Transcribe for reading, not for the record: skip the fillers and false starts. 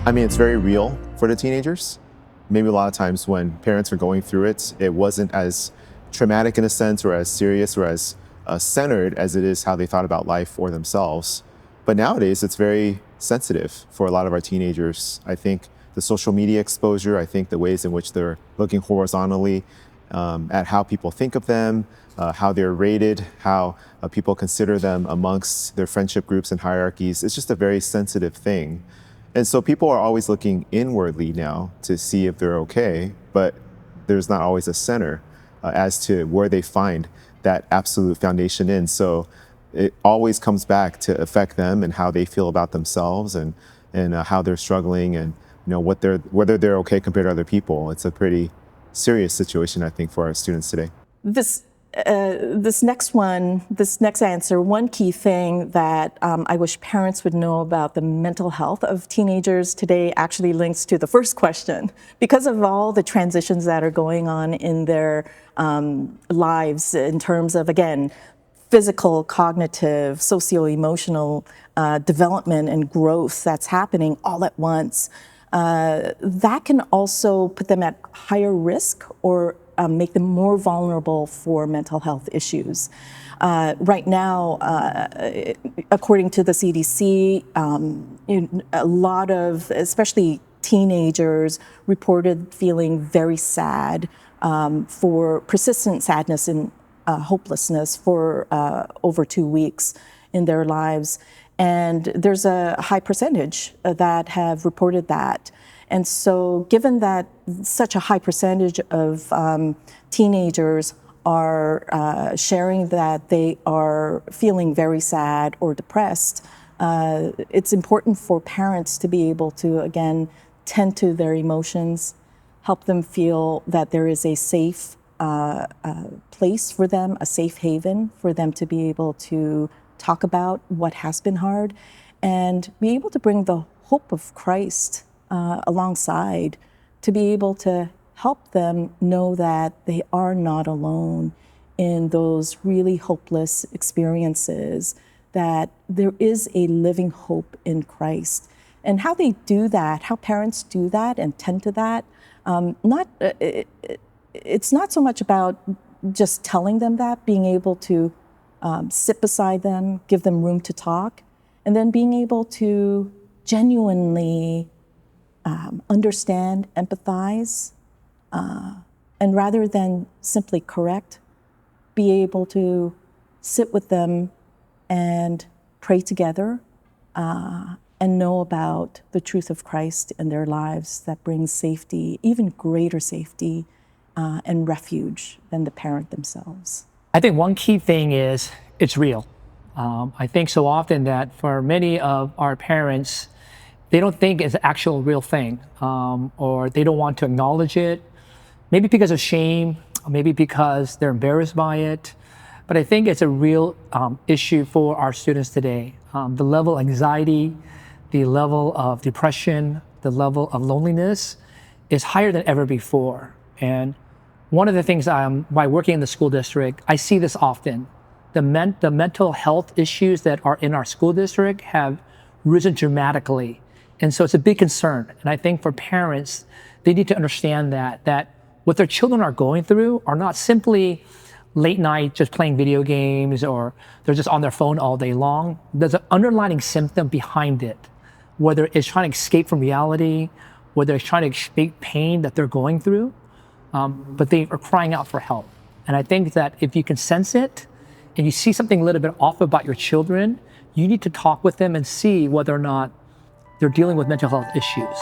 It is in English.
I mean, it's very real for the teenagers. Maybe a lot of times when parents are going through it, it wasn't as traumatic in a sense or as serious or as centered as it is how they thought about life or themselves. But nowadays, it's very sensitive for a lot of our teenagers. I think the social media exposure, I think the ways in which they're looking horizontally at how people think of them, how they're rated, how people consider them amongst their friendship groups and hierarchies. It's just a very sensitive thing. And so people are always looking inwardly now to see if they're okay, but there's not always a center as to where they find that absolute foundation in. So it always comes back to affect them and how they feel about themselves and how they're struggling and whether they're okay compared to other people. It's a pretty serious situation, I think, for our students today. This next answer, one key thing that I wish parents would know about the mental health of teenagers today actually links to the first question. Because of all the transitions that are going on in their lives in terms of, again, physical, cognitive, socio-emotional development and growth that's happening all at once, that can also put them at higher risk or make them more vulnerable for mental health issues. Right now, according to the CDC, a lot of, especially teenagers, reported feeling very sad for persistent sadness and hopelessness for over 2 weeks in their lives. And there's a high percentage that have reported that. And so given that such a high percentage of teenagers are sharing that they are feeling very sad or depressed, it's important for parents to be able to, again, tend to their emotions, help them feel that there is a safe place for them, a safe haven for them to be able to talk about what has been hard, and be able to bring the hope of Christ alongside to be able to help them know that they are not alone in those really hopeless experiences, that there is a living hope in Christ. And how they do that, how parents do that and tend to that, it's not so much about just telling them that, being able to sit beside them, give them room to talk, and then being able to genuinely understand, empathize, and rather than simply correct, be able to sit with them and pray together and know about the truth of Christ in their lives that brings safety, even greater safety and refuge than the parent themselves. I think one key thing is it's real. I think so often that for many of our parents, they don't think it's an actual real thing, or they don't want to acknowledge it, maybe because of shame, or maybe because they're embarrassed by it. But I think it's a real issue for our students today. The level of anxiety, the level of depression, the level of loneliness is higher than ever before. And one of the things by working in the school district, I see this often. The mental health issues that are in our school district have risen dramatically. And so it's a big concern. And I think for parents, they need to understand that what their children are going through are not simply late night just playing video games or they're just on their phone all day long. There's an underlying symptom behind it, whether it's trying to escape from reality, whether it's trying to escape pain that they're going through, but they are crying out for help. And I think that if you can sense it and you see something a little bit off about your children, you need to talk with them and see whether or not they're dealing with mental health issues.